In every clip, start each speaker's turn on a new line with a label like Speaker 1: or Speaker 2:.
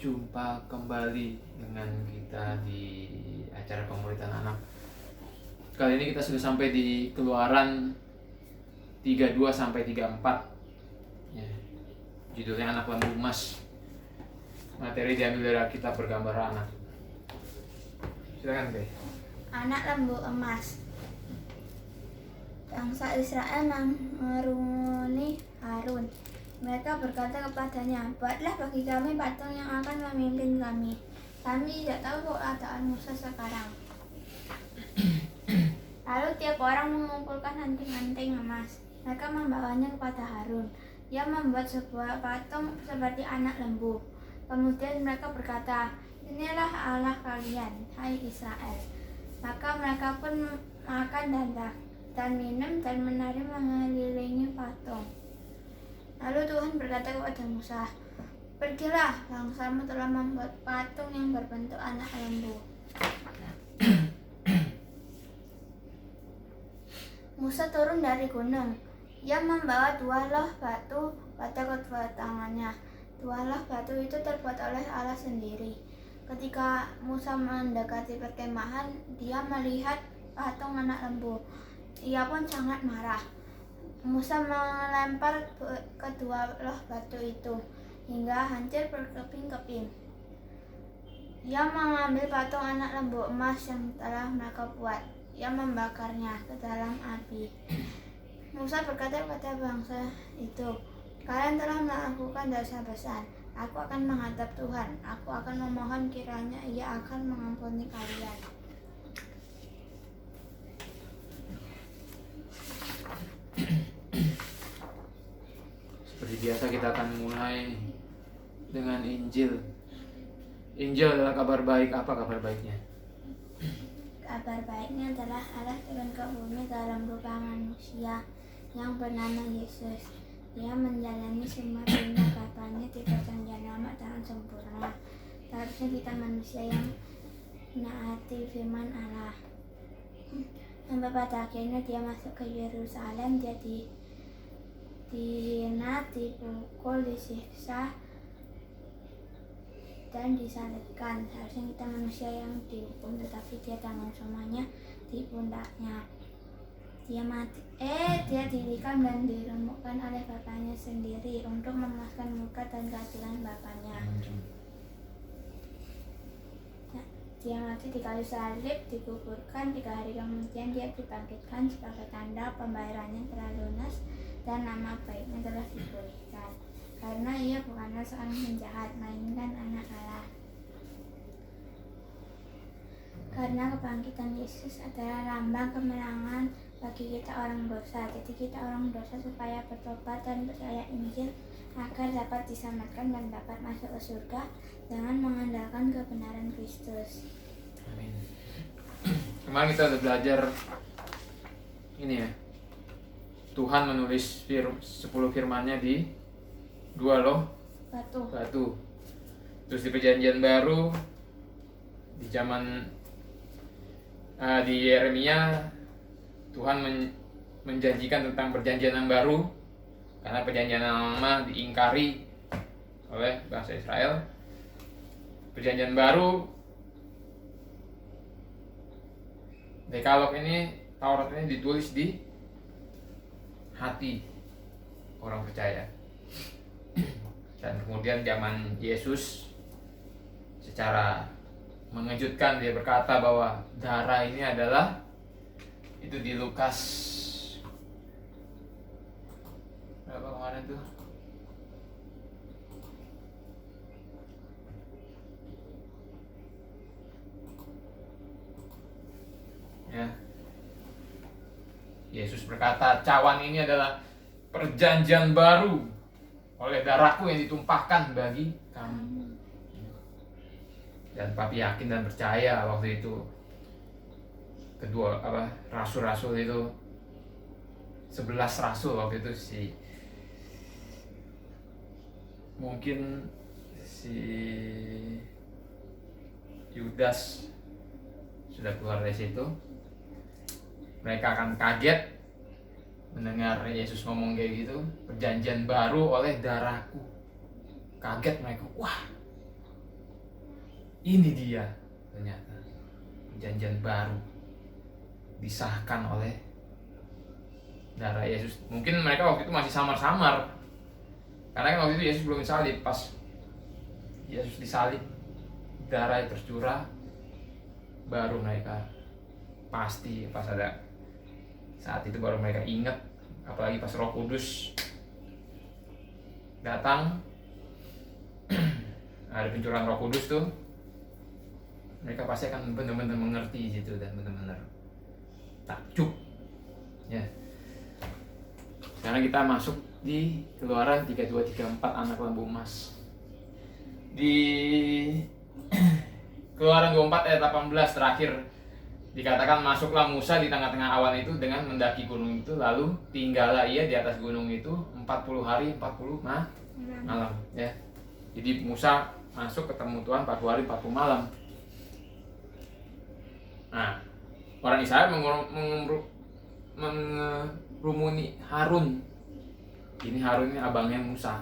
Speaker 1: Jumpa kembali dengan kita di acara pemuritan anak. Kali ini kita sudah sampai di Keluaran 32 sampai 34. Ya, judulnya Anak Lembu Emas. Materi diambil dari Alkitab bergambar anak. Silakan, Teh.
Speaker 2: Anak lembu emas. Bangsa Israel mengerumuni Harun. Mereka berkata kepadanya, "Buatlah bagi kami patung yang akan memimpin kami. Kami tidak tahu keadaan Musa sekarang." Lalu tiap orang mengumpulkan anting-anting emas. Mereka membawanya kepada Harun. Dia membuat sebuah patung seperti anak lembu. Kemudian mereka berkata, "Inilah Allah kalian, hai Israel." Maka mereka pun makan dan minum dan menari mengelilingi patung. Lalu Tuhan berkata kepada Musa, "Pergilah, bangsamu telah membuat patung yang berbentuk anak lembu." Musa turun dari gunung. Ia membawa 2 loh batu pada kedua tangannya. 2 loh batu itu terbuat oleh Allah sendiri. Ketika Musa mendekati perkemahan, dia melihat patung anak lembu. Ia pun sangat marah. Musa melempar kedua loh batu itu hingga hancur berkeping-keping. Ia mengambil patung anak lembu emas yang telah mereka buat. Ia membakarnya ke dalam api. Musa berkata kepada bangsa itu, "Kalian telah melakukan dosa besar. Aku akan menghadap Tuhan. Aku akan memohon kiranya Ia akan mengampuni kalian."
Speaker 1: Seperti biasa kita akan mulai dengan Injil. Injil adalah kabar baik. Apa kabar baiknya?
Speaker 2: Kabar baiknya adalah Allah turun ke bumi dalam rupa manusia yang bernama Yesus. Dia menjalani semua perintah Bapanya di perjanjian lama dengan sempurna. Seharusnya kita manusia yang menaati firman Allah. Sampai pada akhirnya dia masuk ke Yerusalem. Dia dihina, dipukul, disiksa, dan disalibkan. Harusnya kita manusia yang dihukum, tetapi dia tanggung semuanya di pundaknya. Dia ditikam dan diremukkan oleh Bapanya sendiri untuk memuaskan murka dan keadilan Bapanya. Dia mati di kayu salib, dikuburkan, 3 hari kemudian dia dibangkitkan sebagai tanda pembayarannya telah lunas dan nama baiknya telah dipulihkan. Karena ia bukanlah seorang penjahat, melainkan anak Allah. Karena kebangkitan Yesus adalah lambang kemenangan bagi kita orang dosa. Jadi kita orang dosa supaya bertobat dan percaya Injil agar dapat diselamatkan dan dapat masuk ke surga dengan mengandalkan kebenaran Kristus.
Speaker 1: Amin. Kemarin kita udah belajar ini ya. Tuhan menulis 10 firman-Nya di 2 loh batu. Terus di perjanjian baru di zaman di Yeremia, Tuhan menjanjikan tentang perjanjian yang baru karena perjanjian yang lama diingkari oleh bangsa Israel. Perjanjian baru, Dekalog ini, Taurat ini ditulis di hati orang percaya. Dan kemudian zaman Yesus secara mengejutkan dia berkata bahwa darah ini adalah, itu di Lukas berapa kemarin tuh? Ya. Yesus berkata, "Cawan ini adalah perjanjian baru oleh darahku yang ditumpahkan bagi kamu." Dan papi yakin dan percaya waktu itu kedua rasul-rasul itu 11 rasul waktu itu mungkin si Yudas sudah keluar dari situ. Mereka akan kaget mendengar Yesus ngomong kayak gitu, perjanjian baru oleh darahku. Kaget mereka, wah Ini dia ternyata perjanjian baru disahkan oleh darah Yesus. Mungkin mereka waktu itu masih samar-samar, karena kan waktu itu Yesus belum disalib. Pas Yesus disalib, darah tercurah, baru mereka pasti, pas ada saat itu baru mereka ingat. Apalagi pas Roh Kudus datang, ada pencurahan Roh Kudus tuh, mereka pasti akan benar-benar mengerti gitu dan benar-benar takjub. Ya. Sekarang kita masuk di Keluaran 32-34, anak lembu emas. Di Keluaran 24 ayat 18 terakhir dikatakan, masuklah Musa di tengah-tengah awan itu dengan mendaki gunung itu, lalu tinggallah ia di atas gunung itu 40 hari 40 malam. Ya. Jadi Musa masuk ketemu Tuhan 40 hari 40 malam. Nah, orang Israel mengerumuni Harun. Ini Harun ini abangnya Musa.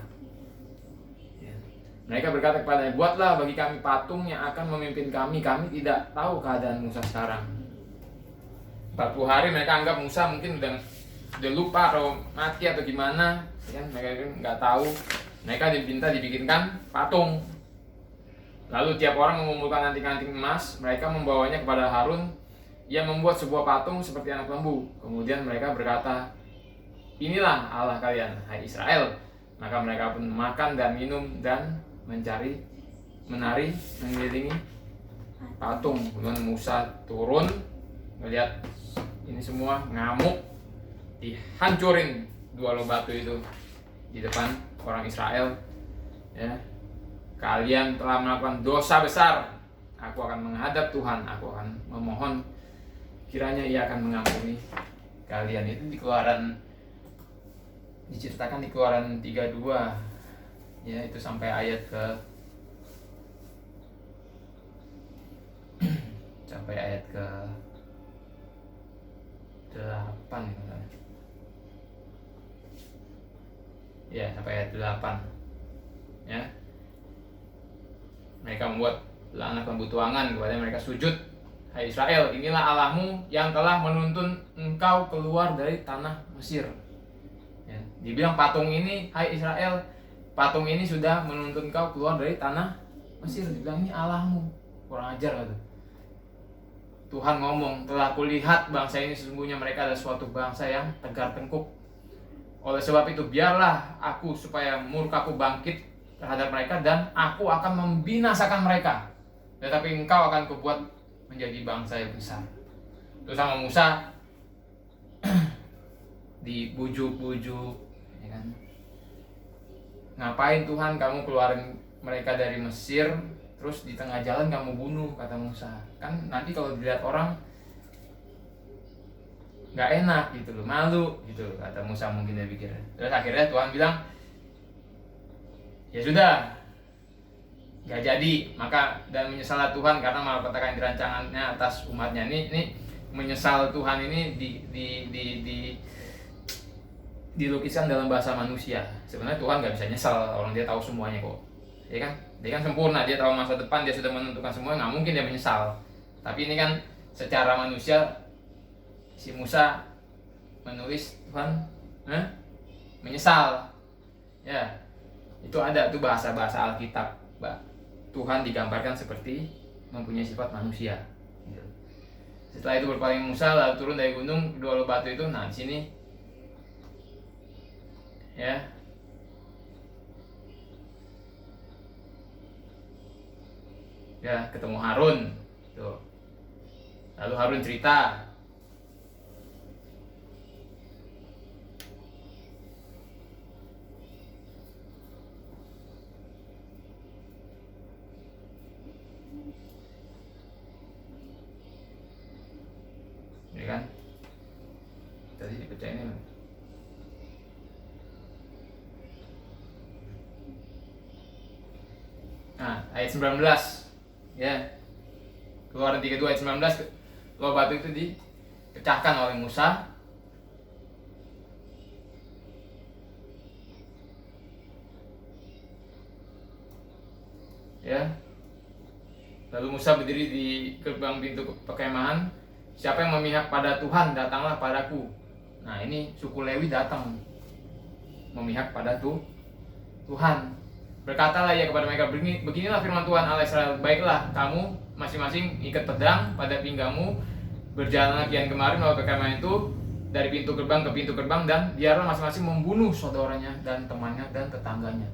Speaker 1: Ya. Mereka berkata kepadanya, buatlah bagi kami patung yang akan memimpin kami. Kami tidak tahu keadaan Musa sekarang. 40 hari mereka anggap Musa mungkin udah lupa atau mati atau gimana. Ya, mereka nggak tahu. Mereka diminta dibikinkan patung. Lalu tiap orang mengumpulkan anting-anting emas, mereka membawanya kepada Harun. Ia membuat sebuah patung seperti anak lembu. Kemudian mereka berkata, inilah Allah kalian, hai Israel. Maka mereka pun makan dan minum dan menari mengelilingi patung. Kemudian Musa turun, melihat ini semua, ngamuk, dihancurin dua loh batu itu di depan orang Israel. Ya. Kalian telah melakukan dosa besar. Aku akan menghadap Tuhan. Aku akan memohon kiranya ia akan mengampuni kalian. Itu di Keluaran, diceritakan di Keluaran 32. Ya, itu sampai ayat ke sampai ayat ke 8 ya, sampai ayat 8. Ya. Mereka membuat anak lembu tuangan, kepada mereka sujud. Hai Israel, inilah Allahmu yang telah menuntun engkau keluar dari tanah Mesir. Ya. Dibilang patung ini, hai Israel, patung ini sudah menuntun engkau keluar dari tanah Mesir. Dibilang ini Allahmu. Kurang ajar gitu. Tuhan ngomong, telah kulihat bangsa ini sesungguhnya mereka adalah suatu bangsa yang tegar tengkuk. Oleh sebab itu biarlah aku supaya murkaku bangkit terhadap mereka dan aku akan membinasakan mereka. Tetapi engkau akan kubuat menjadi bangsa yang besar. Terus sama Musa dibujuk-bujuk, ya kan? Ngapain Tuhan kamu keluarin mereka dari Mesir, terus di tengah jalan kamu bunuh, kata Musa. Kan nanti kalau dilihat orang nggak enak gitu loh, malu gitu loh, kata Musa mungkin dia pikir. Terus akhirnya Tuhan bilang, ya sudah, nggak jadi. Maka dan menyesallah Tuhan karena malapetaka yang dirancangannya atas umatnya. Ini menyesal Tuhan ini dilukiskan dalam bahasa manusia. Sebenarnya Tuhan nggak bisa nyesal, orang dia tahu semuanya kok, ya kan? Dia kan sempurna, dia tahu masa depan, dia sudah menentukan semua, nggak mungkin dia menyesal. Tapi ini kan secara manusia, si Musa menulis Tuhan menyesal. Ya, itu ada tuh bahasa Alkitab. Tuhan digambarkan seperti mempunyai sifat manusia. Setelah itu berpaling Musa lalu turun dari gunung kedua batu itu. Nah di sini ya, ketemu Harun tuh. Lalu Harun cerita, ya kan? Tadi dibacain ini. Nah, ayat 19. Ya. Keluaran 32 ayat 19, loh batu itu dipecahkan oleh Musa. Ya. Lalu Musa berdiri di gerbang pintu perkemahan. Siapa yang memihak pada Tuhan, datanglah padaku. Nah, ini suku Lewi datang memihak pada Tuhan. Berkatalah ia kepada mereka, beginilah firman Tuhan Allah Israel, baiklah kamu masing-masing ikat pedang pada pinggangmu, berjalanlah kian kemarin melalui perkemahan itu dari pintu gerbang ke pintu gerbang, dan biarlah masing-masing membunuh saudaranya dan temannya dan tetangganya.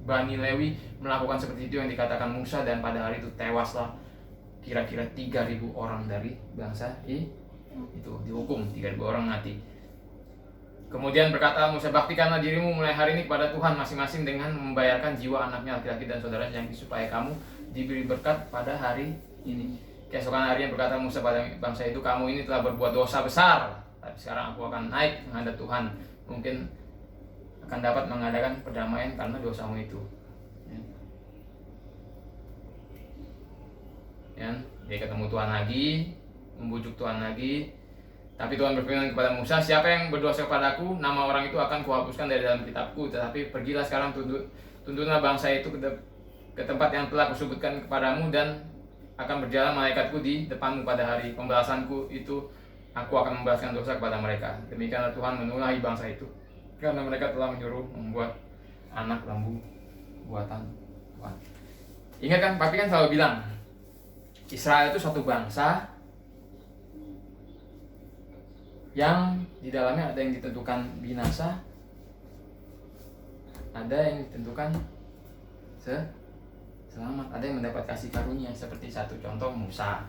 Speaker 1: Bani Lewi melakukan seperti itu yang dikatakan Musa, dan pada hari itu tewaslah kira-kira 3.000 orang dari bangsa itu dihukum, 3.000 orang mati. Kemudian berkata Musa, baktikanlah dirimu mulai hari ini kepada Tuhan masing-masing dengan membayarkan jiwa anaknya laki-laki dan saudaranya yang supaya kamu diberi berkat pada hari ini. Keesokan harinya berkata Musa pada bangsa itu, kamu ini telah berbuat dosa besar, tapi sekarang aku akan naik menghadap Tuhan, mungkin akan dapat mengadakan perdamaian karena dosamu itu. Ya, dia ketemu Tuhan lagi, membujuk Tuhan lagi. Tapi Tuhan berfirman kepada Musa, siapa yang berdosa kepadaku, nama orang itu akan kuhapuskan dari dalam kitabku. Tetapi pergilah sekarang, tuntunlah bangsa itu ke tempat yang telah kusebutkan kepadamu, dan akan berjalan malaikatku di depanmu pada hari pembalasanku itu. Aku akan membalaskan dosa kepada mereka. Demikianlah Tuhan menullahi bangsa itu, karena mereka telah menyuruh membuat anak lembu buatan Tuhan. Ingat kan, papi kan selalu bilang, Israel itu suatu bangsa yang di dalamnya ada yang ditentukan binasa, ada yang ditentukan selamat, ada yang mendapat kasih karunia. Seperti satu contoh Musa,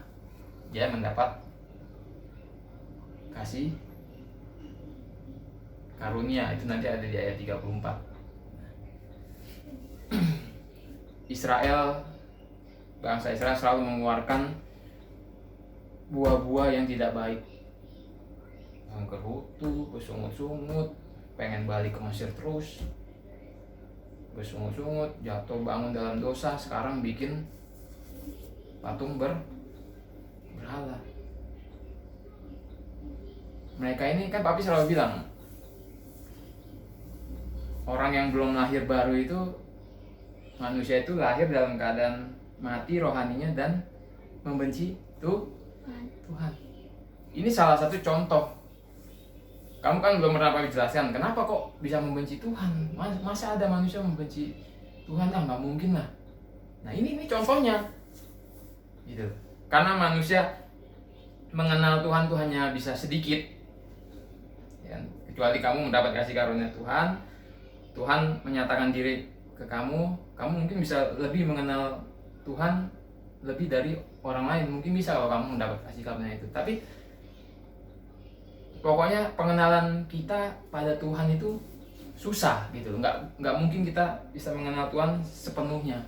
Speaker 1: dia mendapat kasih karunia, itu nanti ada di ayat 34. Israel, bangsa Israel selalu mengeluarkan buah-buah yang tidak baik, berhutu, bersungut-sungut, pengen balik ke Mesir terus, bersungut-sungut, jatuh bangun dalam dosa, sekarang bikin patung berhala. Mereka ini kan papi selalu bilang, orang yang belum lahir baru itu, manusia itu lahir dalam keadaan mati rohaninya dan membenci Tuhan. Ini salah satu contoh. Kamu kan belum pernah jelaskan kenapa kok bisa membenci Tuhan. Masa ada manusia membenci Tuhan? Nggak mungkin lah. Nah ini contohnya gitu. Karena manusia mengenal Tuhan tuh hanya bisa sedikit ya, kecuali kamu mendapat kasih karunia Tuhan. Tuhan menyatakan diri ke kamu mungkin bisa lebih mengenal Tuhan lebih dari orang lain. Mungkin bisa kalau kamu mendapat kasih karunia itu. Tapi pokoknya pengenalan kita pada Tuhan itu susah gitu. Nggak mungkin kita bisa mengenal Tuhan sepenuhnya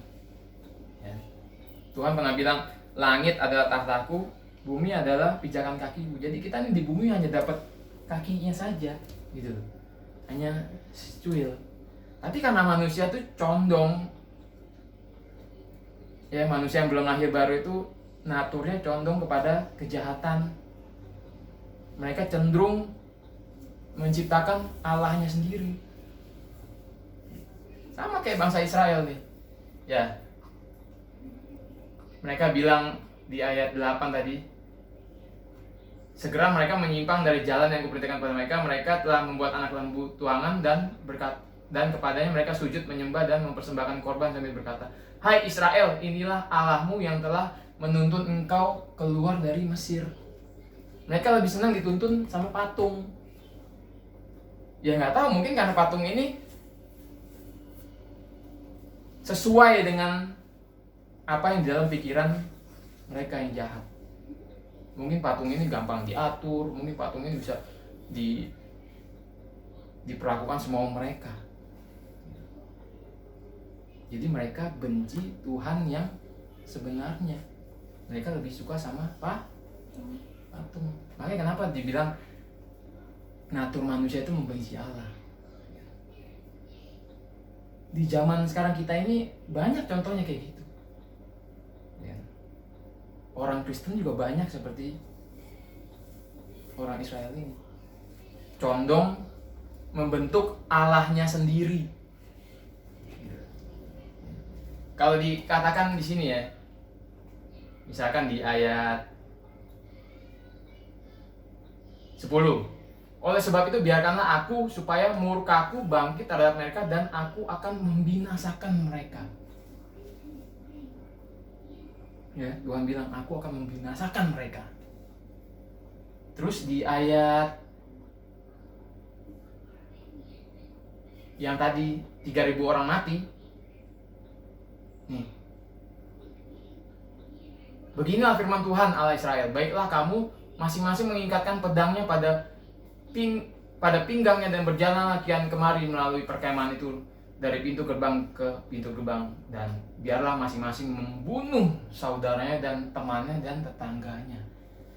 Speaker 1: ya. Tuhan pernah bilang, langit adalah tahtaku, bumi adalah pijakan kakiku. Jadi kita ini di bumi hanya dapat kakinya saja gitu, hanya secuil. Tapi karena manusia tuh condong ya, manusia yang belum lahir baru itu naturnya condong kepada kejahatan. Mereka cenderung menciptakan Allahnya sendiri. Sama kayak bangsa Israel nih. Ya. Mereka bilang di ayat 8 tadi, segera mereka menyimpang dari jalan yang kuperintahkan kepada mereka. Mereka telah membuat anak lembu tuangan dan kepadanya mereka sujud menyembah dan mempersembahkan korban sambil berkata, hai Israel, inilah Allahmu yang telah menuntun engkau keluar dari Mesir. Mereka lebih senang dituntun sama patung. Ya nggak tahu, mungkin karena patung ini sesuai dengan apa yang di dalam pikiran mereka yang jahat. Mungkin patung ini gampang diatur, mungkin patung ini bisa diperlakukan semua mereka. Jadi mereka benci Tuhan yang sebenarnya. Mereka lebih suka sama patung. Makanya kenapa dibilang natur manusia itu membenci Allah. Di zaman sekarang kita ini banyak contohnya kayak gitu ya. Orang Kristen juga banyak seperti orang Israel ini, condong membentuk Allahnya sendiri. Kalau dikatakan di sini ya, Misalkan di ayat 10. Oleh sebab itu biarkanlah aku supaya murkaku bangkit terhadap mereka dan aku akan membinasakan mereka. Ya, Tuhan bilang aku akan membinasakan mereka. Terus di ayat yang tadi 3.000 orang mati. Nih. Beginilah firman Tuhan Allah Israel, baiklah kamu masing-masing mengikatkan pedangnya pada pinggangnya dan berjalanlah kian kemari melalui perkemahan itu dari pintu gerbang ke pintu gerbang, dan biarlah masing-masing membunuh saudaranya dan temannya dan tetangganya.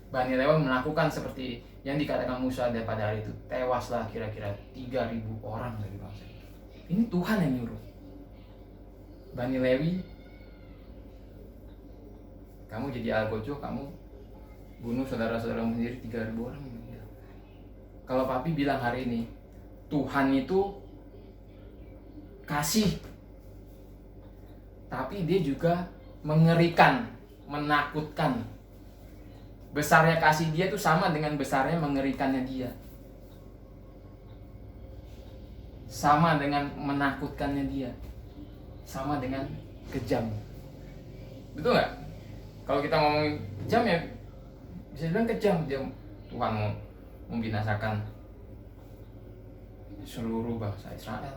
Speaker 1: Bani Lewi melakukan seperti yang dikatakan Musa pada hari itu. Tewaslah kira-kira 3.000 orang dari bangsa itu. Ini Tuhan yang nyuruh. Bani Lewi, kamu jadi algojo, kamu bunuh saudara-saudaramu sendiri 3.000 orang. Kalau papi bilang hari ini, Tuhan itu kasih, tapi dia juga mengerikan, menakutkan. Besarnya kasih dia itu sama dengan besarnya mengerikannya dia. Sama dengan menakutkannya dia. Sama dengan kejam. Betul nggak? Kalau kita ngomongin kejam ya bisa bilang kejam. Tuhan mau membinasakan seluruh bangsa Israel.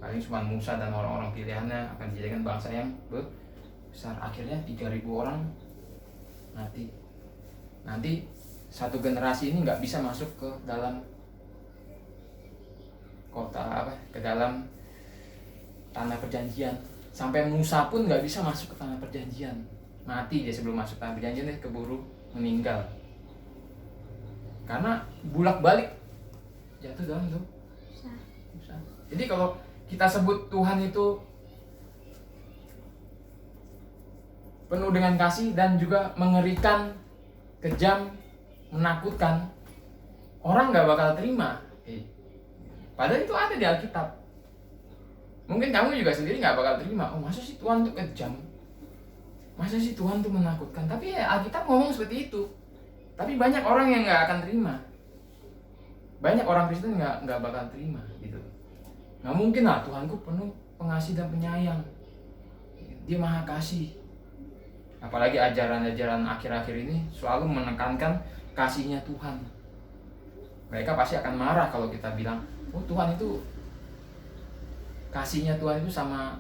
Speaker 1: Paling cuma Musa dan orang-orang pilihannya akan dijadikan bangsa yang besar. Akhirnya 3.000 orang mati. Nanti satu generasi ini nggak bisa masuk ke dalam kota ke dalam tanah perjanjian. Sampai Musa pun nggak bisa masuk ke tanah perjanjian. Mati dia sebelum masuk tanah perjanjian, dia keburu meninggal. Karena bulak-balik jatuh dalam dosa. Jadi kalau kita sebut Tuhan itu penuh dengan kasih dan juga mengerikan, kejam, menakutkan, orang nggak bakal terima. Padahal itu ada di Alkitab. Mungkin kamu juga sendiri nggak bakal terima. Oh, masa sih Tuhan tuh kejam? Masa sih Tuhan tuh menakutkan? Tapi ya Alkitab ngomong seperti itu. Tapi banyak orang yang nggak akan terima. Banyak orang Kristen nggak bakal terima gitu. Nggak mungkin lah, Tuhanku penuh pengasih dan penyayang. Dia maha kasih. Apalagi ajaran-ajaran akhir-akhir ini selalu menekankan kasihnya Tuhan. Mereka pasti akan marah kalau kita bilang, oh Tuhan itu, kasihnya Tuhan itu sama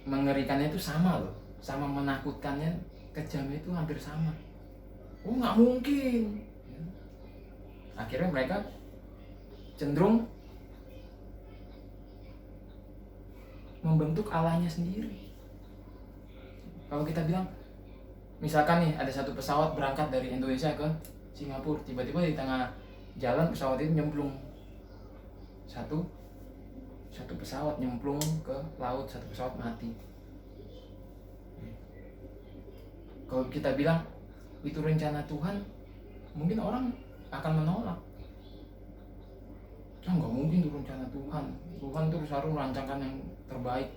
Speaker 1: mengerikannya itu sama loh. Sama menakutkannya, kejamnya itu hampir sama. Oh nggak mungkin. Akhirnya mereka cenderung membentuk Allahnya sendiri. Kalau kita bilang, misalkan nih ada satu pesawat berangkat dari Indonesia ke Singapura, tiba-tiba di tengah jalan pesawat itu nyemplung. Satu pesawat nyemplung ke laut, satu pesawat mati. Kalau kita bilang itu rencana Tuhan, mungkin orang akan menolak. Nggak mungkin itu rencana Tuhan. Tuhan tuh selalu merancangkan yang terbaik.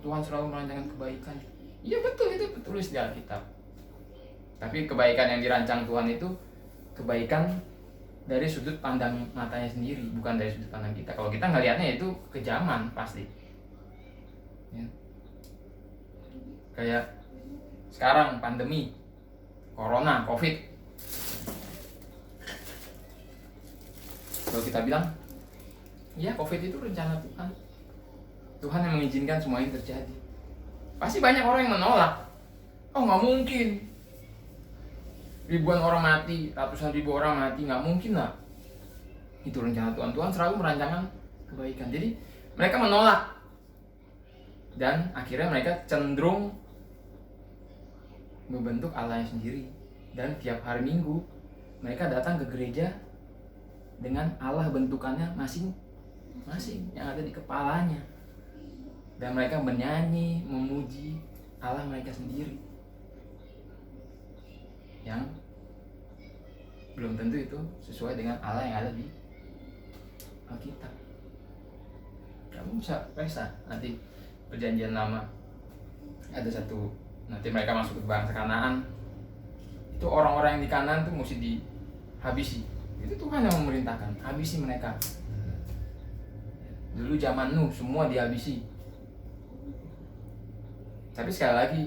Speaker 1: Tuhan selalu merancangkan kebaikan. Iya betul, itu tertulis di Alkitab. Tapi kebaikan yang dirancang Tuhan itu kebaikan dari sudut pandang matanya sendiri, bukan dari sudut pandang kita. Kalau kita ngelihatnya itu kejaman pasti. Ya. Kayak sekarang pandemi, corona, covid. Kalau kita bilang, ya covid itu rencana Tuhan. Tuhan yang mengizinkan semua ini terjadi. Pasti banyak orang yang menolak. Oh nggak mungkin. Ribuan orang mati, ratusan ribu orang mati, nggak mungkin lah. Itu rencana Tuhan. Tuhan selalu merancangkan kebaikan. Jadi mereka menolak. Dan akhirnya mereka cenderung membentuk Allahnya sendiri. Dan tiap hari Minggu mereka datang ke gereja dengan Allah bentukannya masing-masing yang ada di kepalanya. Dan mereka menyanyi, memuji Allah mereka sendiri. Yang belum tentu itu sesuai dengan Allah yang ada di Alkitab. Kamu bisa periksa nanti perjanjian lama ada satu, nanti mereka masuk ke bangsa Kanaan, itu orang-orang yang di Kanaan tuh mesti dihabisi. Itu Tuhan yang memerintahkan, habisi mereka. Dulu zaman Nuh semua dihabisi. Tapi sekali lagi,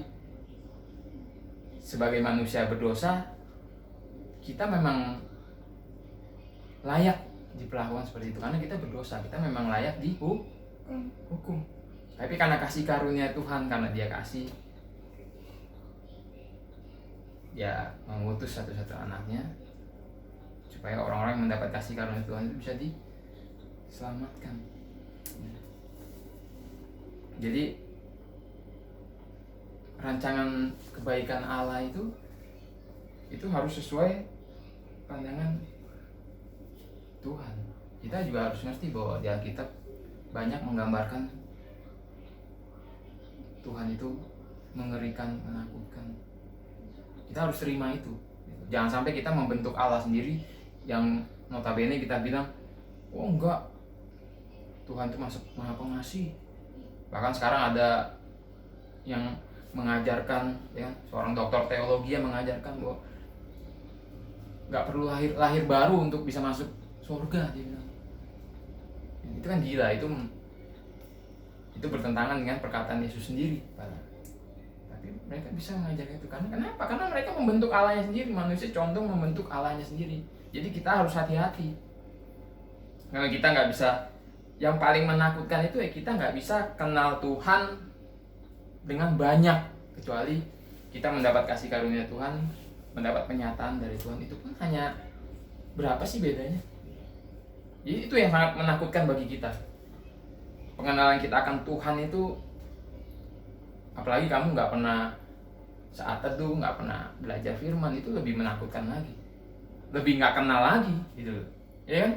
Speaker 1: sebagai manusia berdosa, kita memang layak diperlakukan seperti itu karena kita berdosa. Kita memang layak dihukum. Tapi karena kasih karunia Tuhan, karena Dia kasih, Dia mengutus satu-satu anaknya supaya orang-orang yang mendapat kasih karunia Tuhan itu bisa diselamatkan. Jadi rancangan kebaikan Allah itu harus sesuai pandangan Tuhan. Kita juga harus ngerti bahwa di Alkitab banyak menggambarkan Tuhan itu mengerikan, menakutkan. Kita harus terima itu. Jangan sampai kita membentuk Allah sendiri yang notabene kita bilang, oh enggak, Tuhan itu Maha Pengasih. Bahkan sekarang ada yang mengajarkan, ya, seorang doktor teologi yang mengajarkan bahwa nggak perlu lahir baru untuk bisa masuk surga, dia bilang. Itu kan gila, itu bertentangan dengan perkataan Yesus sendiri. Tapi mereka bisa mengajarkan itu karena kenapa? Karena mereka membentuk Allahnya sendiri. Manusia condong membentuk Allahnya sendiri. Jadi kita harus hati-hati. Karena kita nggak bisa, yang paling menakutkan itu ya kita nggak bisa kenal Tuhan dengan banyak, kecuali kita mendapat kasih karunia Tuhan, mendapat penyataan dari Tuhan. Itu pun hanya berapa sih bedanya? Jadi itu yang sangat menakutkan bagi kita. Pengenalan kita akan Tuhan itu, apalagi kamu nggak pernah saat teduh, nggak pernah belajar firman, itu lebih menakutkan lagi, lebih nggak kenal lagi, gitu, ya kan?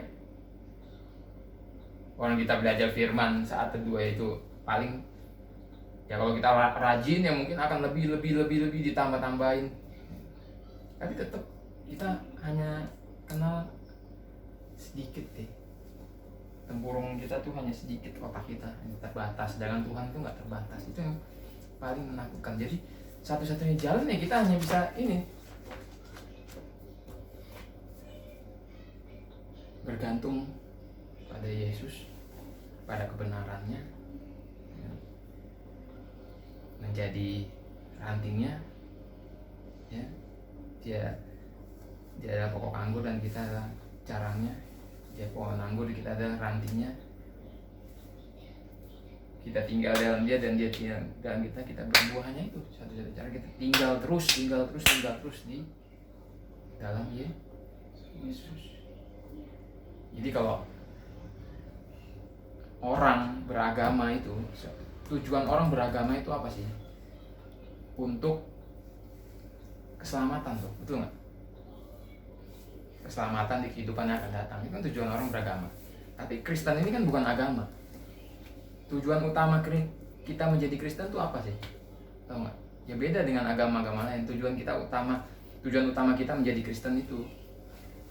Speaker 1: Orang kita belajar firman saat teduh itu paling, ya kalau kita rajin ya mungkin akan lebih ditambah-tambahin. Tapi tetap kita hanya kenal sedikit deh. Tempurung kita tuh hanya sedikit, otak kita hanya terbatas. Sedangkan Tuhan tuh nggak terbatas. Itu yang paling menakutkan. Jadi satu-satunya jalan ya kita hanya bisa ini, bergantung pada Yesus, pada kebenarannya, menjadi rantingnya, ya. Dia adalah pokok anggur dan kita adalah carangnya. Dia pohon anggur, kita adalah rantingnya. Kita tinggal dalam Dia dan Dia tinggal dalam kita. Kita berbuah, hanya itu satu-satunya cara kita tinggal terus di dalam Yesus. Jadi kalau orang beragama itu, tujuan orang beragama itu apa sih? Untuk keselamatan tuh, betul nggak? Keselamatan di kehidupan yang akan datang, itu kan tujuan orang beragama. Tapi Kristen ini kan bukan agama. Tujuan utama kita menjadi Kristen tuh apa sih? Tahu nggak? Ya beda dengan agama-agama lain. Tujuan utama kita menjadi Kristen itu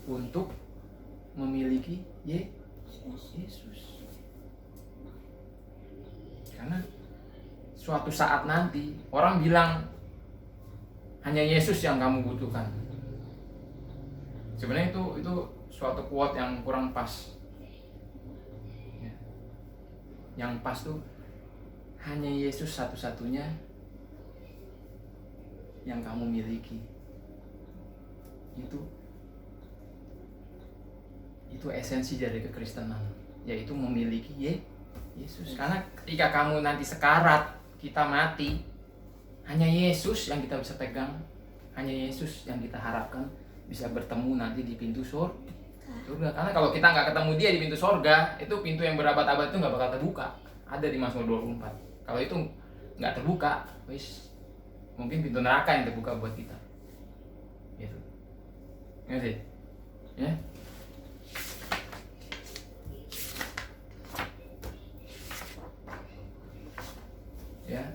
Speaker 1: untuk memiliki Yesus. Karena suatu saat nanti orang bilang hanya Yesus yang kamu butuhkan. Sebenarnya itu suatu quote yang kurang pas. Ya. Yang pas tuh hanya Yesus satu-satunya yang kamu miliki. Itu esensi dari kekristenan, yaitu memiliki Yesus. Karena ketika kamu nanti sekarat, kita mati, hanya Yesus yang kita bisa pegang, hanya Yesus yang kita harapkan bisa bertemu nanti di pintu surga. Karena kalau kita nggak ketemu Dia di pintu surga, itu pintu yang berabad-abad itu nggak bakal terbuka. Ada di Mazmur 24. Kalau itu nggak terbuka, mungkin pintu neraka yang terbuka buat kita. Gitu. Ngerti? Ya. Ya.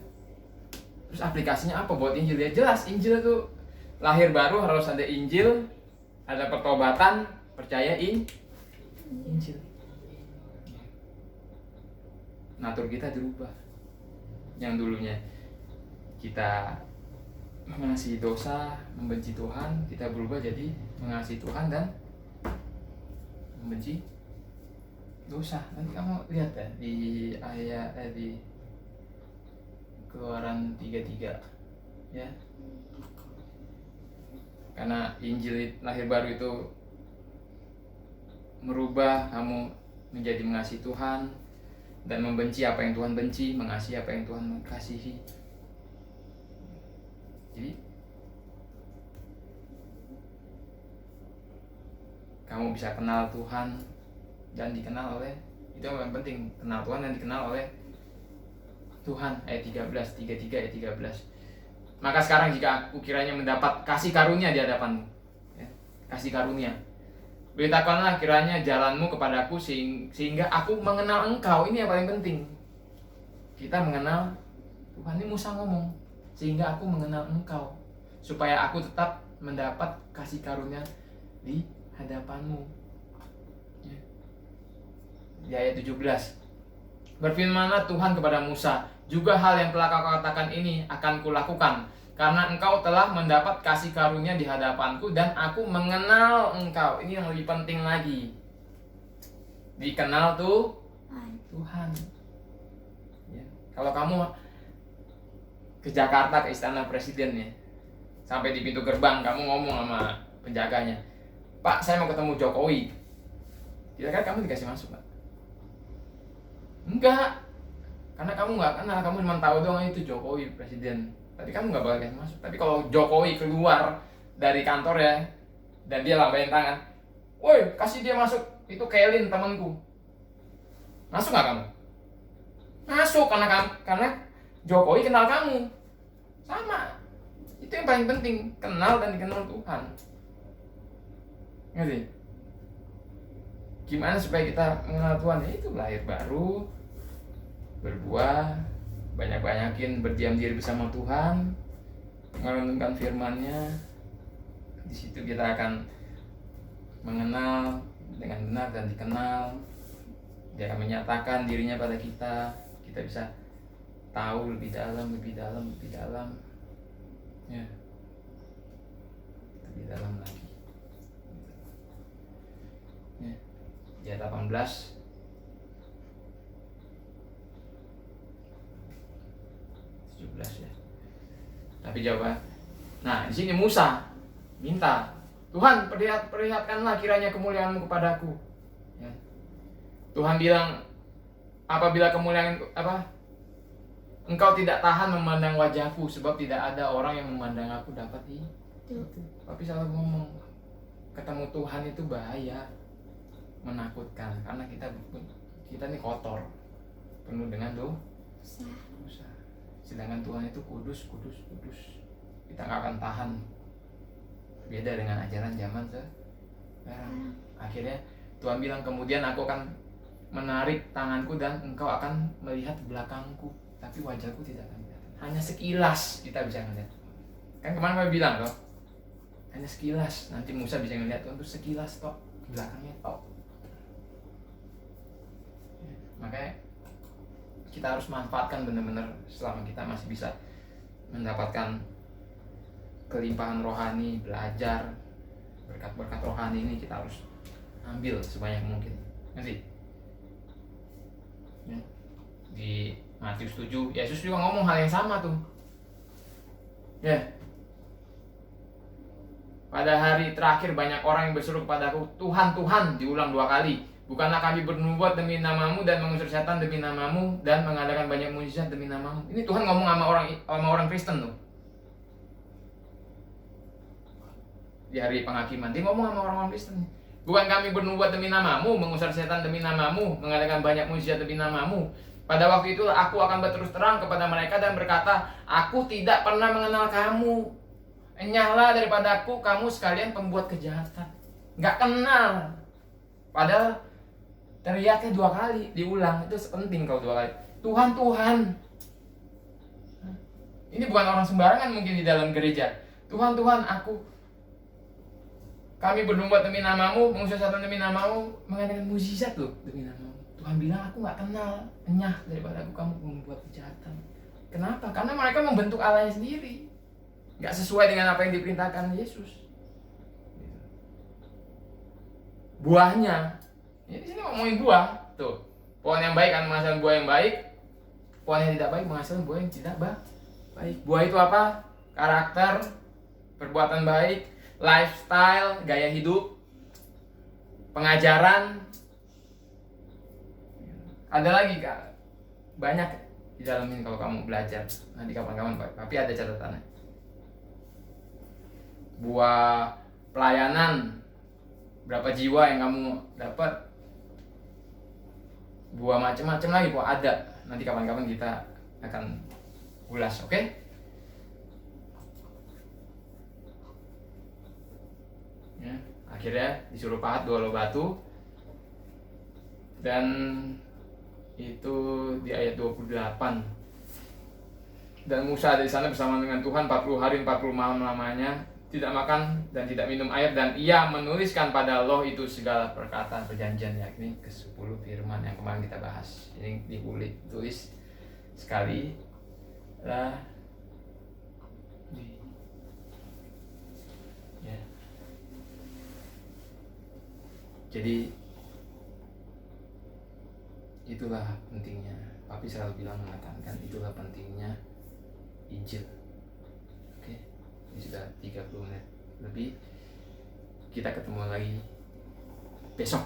Speaker 1: Terus aplikasinya apa buat Injil? Ya jelas, Injil itu lahir baru harus ada Injil, ada pertobatan, percaya Injil. Natur kita dirubah. Yang dulunya kita mengasihi dosa, membenci Tuhan, kita berubah jadi mengasihi Tuhan dan membenci dosa. Nanti kamu lihat ya di ayat di Keluaran 33 ya. Karena Injil lahir baru itu merubah kamu menjadi mengasihi Tuhan dan membenci apa yang Tuhan benci, mengasihi apa yang Tuhan mengasihi. Jadi kamu bisa kenal Tuhan dan dikenal oleh, itu yang penting, kenal Tuhan dan dikenal oleh Tuhan. Ayat 13, 33 ayat 13. Maka sekarang jika aku kiranya mendapat kasih karunia di hadapanmu ya, kasih karunia, beritakanlah kiranya jalanmu kepadaku sehingga aku mengenal engkau. Ini yang paling penting, kita mengenal Tuhan. Ini Musa ngomong, sehingga aku mengenal engkau, supaya aku tetap mendapat kasih karunia di hadapanmu ya. Di ayat 17, berfirmanlah Tuhan kepada Musa, juga hal yang telah kau katakan ini akan kulakukan, karena engkau telah mendapat kasih karunia di hadapanku dan aku mengenal engkau. Ini yang lebih penting lagi, dikenal tuh Tuhan ya. Kalau kamu ke Jakarta, ke istana presiden ya, sampai di pintu gerbang kamu ngomong sama penjaganya, Pak, saya mau ketemu Jokowi. Kira-kira kamu dikasih masuk Pak? Enggak, karena kamu nggak kenal, kamu cuma tahu doang itu Jokowi presiden. Tapi kamu nggak bakal kasih masuk. Tapi kalau Jokowi keluar dari kantor ya, dan dia lambain tangan, woi kasih dia masuk, itu Kelin temanku, masuk nggak kamu? Masuk, karena Jokowi kenal kamu. Sama, itu yang paling penting, kenal dan dikenal Tuhan. Ngerti? Gimana supaya kita mengenal Tuhan? Ya itu lahir baru, berbuah, banyak-banyakin berdiam diri bersama Tuhan, merenungkan firman-Nya. Di situ kita akan mengenal dengan benar dan dikenal. Dia akan menyatakan dirinya pada kita. Kita bisa tahu lebih dalam ya, lebih dalam lagi ya. Di ayat 18, ya. Tapi jawab. Nah, di sini Musa minta, Tuhan perlihatkanlah kiranya kemuliaan-Mu kepadaku. Ya. Tuhan bilang, apabila kemuliaan Engkau tidak tahan memandang wajahku, sebab tidak ada orang yang memandang aku dapat itu. Tapi selalu ngomong, ketemu Tuhan itu bahaya, menakutkan, karena kita ini kotor, penuh dengan dosa. Sedangkan Tuhan itu kudus. Kita nggak akan tahan. Beda dengan ajaran zaman sekarang. Akhirnya Tuhan bilang, kemudian aku akan menarik tanganku dan engkau akan melihat belakangku, tapi wajahku tidak akan kelihatan. Hanya sekilas kita bisa melihat. Kan kemarin saya bilang loh, hanya sekilas. Nanti Musa bisa melihat Tuhan itu sekilas tok, belakangnya tok. Makanya kita harus manfaatkan benar-benar selama kita masih bisa mendapatkan kelimpahan rohani, belajar berkat-berkat rohani ini, kita harus ambil sebanyak mungkin. Nanti ya. Di Matius 7, Yesus juga ngomong hal yang sama tuh. Ya. Pada hari terakhir banyak orang yang berseru kepadaku, Tuhan, Tuhan, diulang 2 kali. Bukanlah kami bernubuat demi namamu dan mengusir setan demi namamu dan mengadakan banyak mukjizat demi namamu. Ini Tuhan ngomong sama orang Kristen tuh. Di hari penghakiman dia ngomong sama orang-orang Kristen. Bukan kami bernubuat demi namamu, mengusir setan demi namamu, mengadakan banyak mukjizat demi namamu. Pada waktu itu aku akan berterus terang kepada mereka dan berkata, aku tidak pernah mengenal kamu. Enyahlah daripadaku, kamu sekalian pembuat kejahatan. Nggak kenal. Padahal teriaknya 2 kali, diulang. Itu penting kalau 2 kali. Tuhan, Tuhan. Ini bukan orang sembarangan mungkin di dalam gereja. Tuhan, Tuhan, kami bernubuat demi namamu, mengusir setan demi namamu, mengadakan mukjizat loh demi namamu. Tuhan bilang, aku gak kenal, enyah daripada kamu membuat kejahatan. Kenapa? Karena mereka membentuk Allahnya sendiri, nggak sesuai dengan apa yang diperintahkan Yesus. Buahnya, ini di sini ngomongin buah, tuh. Pohon yang baik akan menghasilkan buah yang baik, pohon yang tidak baik menghasilkan buah yang tidak baik. Buah itu apa? Karakter, perbuatan baik, lifestyle, gaya hidup, pengajaran. Ada lagi Kak, banyak di dalam ini kalau kamu belajar nanti kapan-kapan, tapi ada catatannya. Buah pelayanan, berapa jiwa yang kamu dapat, buah macam-macam lagi, buah ada, nanti kapan-kapan kita akan ulas, oke? Ya, akhirnya disuruh pahat 2 loh batu, dan itu di ayat 28. Dan Musa ada di sana bersama dengan Tuhan 40 hari 40 malam lamanya, tidak makan dan tidak minum air, dan ia menuliskan pada loh itu segala perkataan perjanjian, yakni ke-10 firman yang kemarin kita bahas. Ini ditulis sekali lah. Ya. Jadi itulah pentingnya. Papi selalu bilang, menekankan itulah pentingnya Injil. Oke, ini sudah 30 menit lebih. Kita ketemu lagi besok.